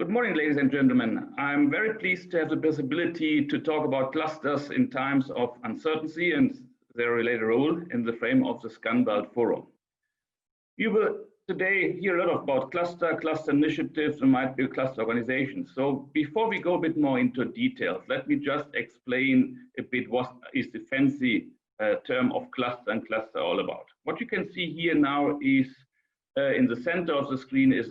Good morning, ladies and gentlemen. I'm very pleased to have the possibility to talk about clusters in times of uncertainty and their related role in the frame of the Scanbalt Forum. You will today hear a lot about cluster initiatives, and might be cluster organizations. So before we go a bit more into details, let me just explain a bit what is the fancy term of cluster and cluster all about. What you can see here now is in the center of the screen is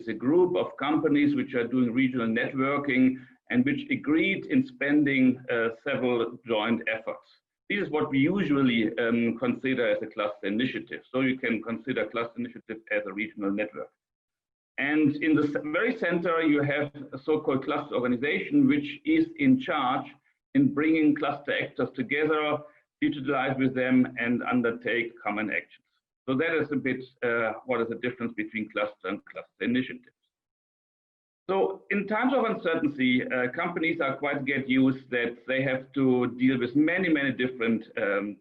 a group of companies which are doing regional networking and which agreed in spending several joint efforts. This is what we usually consider as a cluster initiative. So you can consider cluster initiative as a regional network. And in the very center, you have a so-called cluster organization, which is in charge in bringing cluster actors together, digitalize with them, and undertake common actions. So that is a bit what is the difference between cluster and cluster initiatives. So in times of uncertainty, companies are quite get used that they have to deal with many different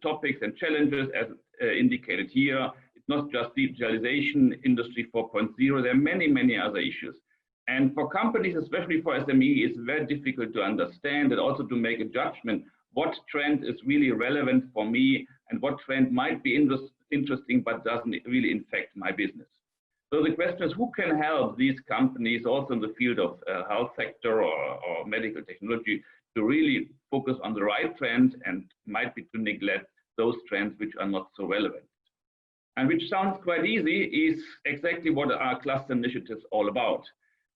topics and challenges as indicated here. It's not just digitalization, Industry 4.0, there are many other issues. And for companies, especially for SME, it's very difficult to understand and also to make a judgment what trend is really relevant for me and what trend might be interesting but doesn't really affect my business. So the question is, who can help these companies also in the field of health sector or medical technology to really focus on the right trend and might be to neglect those trends which are not so relevant. And which sounds quite easy is exactly what our cluster initiatives all about.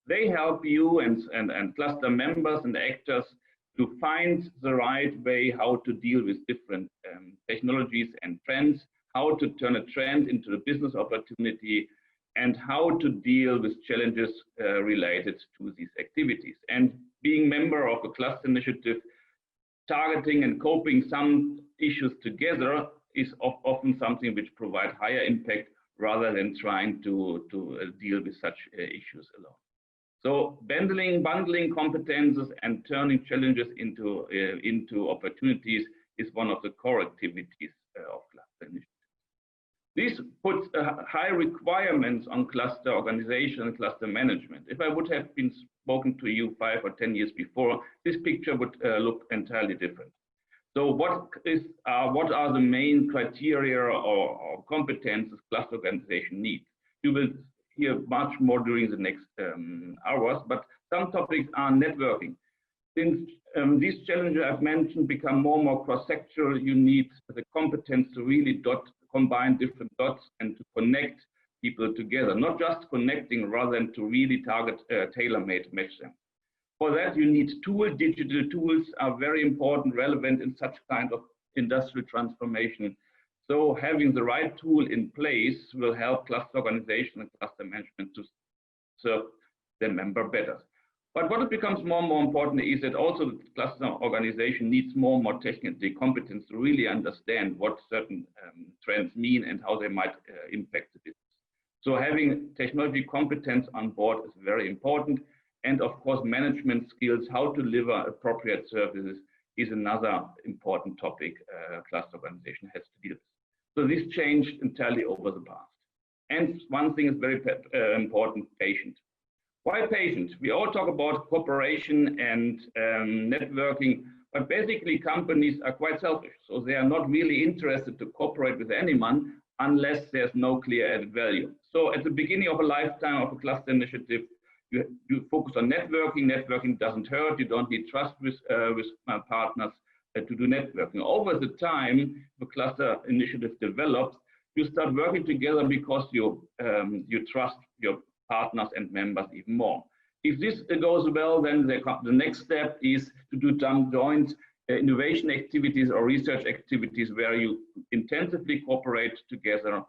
They help you and cluster members and actors to find the right way how to deal with different technologies and trends, how to turn a trend into a business opportunity, and how to deal with challenges related to these activities. And being member of a cluster initiative, targeting and coping some issues together is often something which provides higher impact rather than trying to deal with such issues alone. So bundling competences and turning challenges into opportunities is one of the core activities of cluster initiatives. This puts high requirements on cluster organization and cluster management. If I would have been spoken to you 5 or 10 years before, this picture would look entirely different. So what are the main criteria or competences cluster organization needs? You will hear much more during the next hours, but some topics are networking. Since these challenges I've mentioned become more and more cross-sectoral, you need the competence to really combine different dots and to connect people together, not just connecting rather than to really target tailor-made match them. For that, you need tools. Digital tools are very important, relevant in such kind of industrial transformation. So having the right tool in place will help cluster organization and cluster management to serve their member better. But what it becomes more and more important is that also the cluster organization needs more and more technical competence to really understand what certain trends mean and how they might impact the business. So having technology competence on board is very important. And of course, management skills, how to deliver appropriate services is another important topic cluster organization has to deal with. So this changed entirely over the past. And one thing is very important, patient. Why patient? We all talk about cooperation and networking, but basically companies are quite selfish. So they are not really interested to cooperate with anyone unless there's no clear added value. So at the beginning of a lifetime of a cluster initiative, you focus on networking. Networking doesn't hurt. You don't need trust with partners to do networking. Over the time, the cluster initiative develops, you start working together because you trust your partners and members even more. If this goes well, then the next step is to do some joint innovation activities or research activities where you intensively cooperate together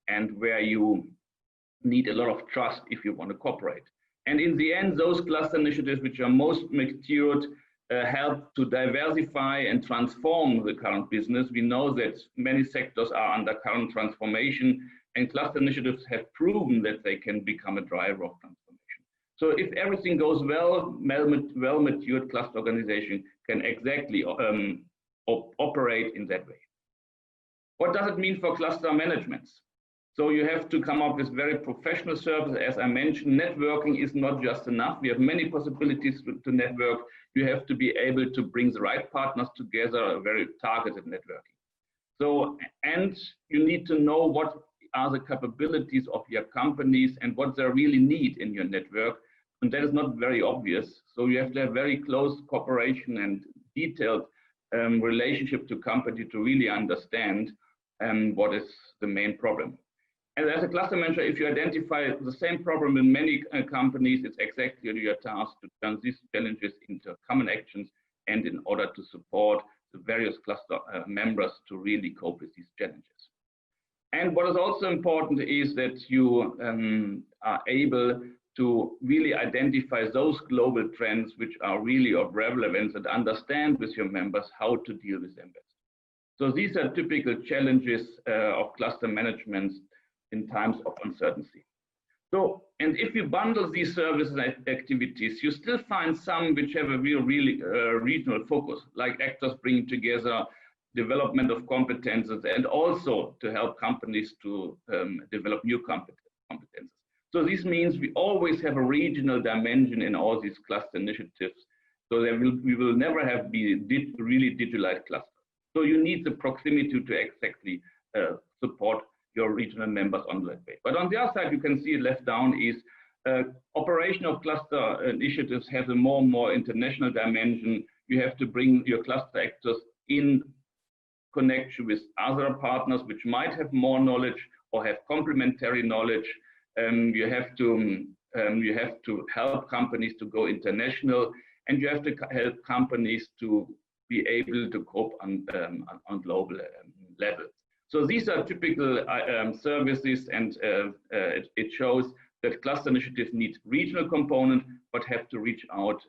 and where you need a lot of trust if you want to cooperate. And in the end, those cluster initiatives which are most matured help to diversify and transform the current business. We know that many sectors are under current transformation, and cluster initiatives have proven that they can become a driver of transformation. So if everything goes well, well-matured cluster organization can exactly operate in that way. What does it mean for cluster management? So you have to come up with very professional service. As I mentioned, networking is not just enough. We have many possibilities to network. You have to be able to bring the right partners together, a very targeted networking. So, and you need to know what are the capabilities of your companies and what they really need in your network. And that is not very obvious. So you have to have very close cooperation and detailed relationship to company to really understand what is the main problem. And as a cluster manager, if you identify the same problem in many companies, it's exactly your task to turn these challenges into common actions and in order to support the various cluster members to really cope with these challenges. And what is also important is that you are able to really identify those global trends which are really of relevance and understand with your members how to deal with them best. So these are typical challenges of cluster management in times of uncertainty. So, and if you bundle these services and activities, you still find some which have a really regional focus, like actors bringing together development of competences and also to help companies to develop new competences. So this means we always have a regional dimension in all these cluster initiatives. So we will never have really digitalized clusters. So you need the proximity to exactly support your regional members on that way. But on the other side, you can see left down is operation of cluster initiatives have a more and more international dimension. You have to bring your cluster actors in connection with other partners which might have more knowledge or have complementary knowledge. You have to help companies to go international, and you have to help companies to be able to cope on global level. So these are typical services, and it shows that cluster initiatives need regional component, but have to reach out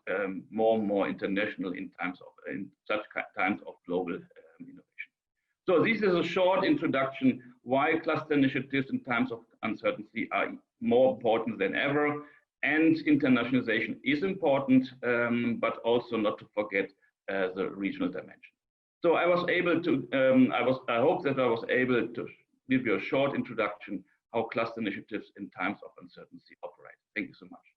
more and more international in such times of global innovation. So this is a short introduction why cluster initiatives in times of uncertainty are more important than ever, and internationalization is important, but also not to forget the regional dimension. So I was able to, I hope that I was able to give you a short introduction how cluster initiatives in times of uncertainty operate. Thank you so much.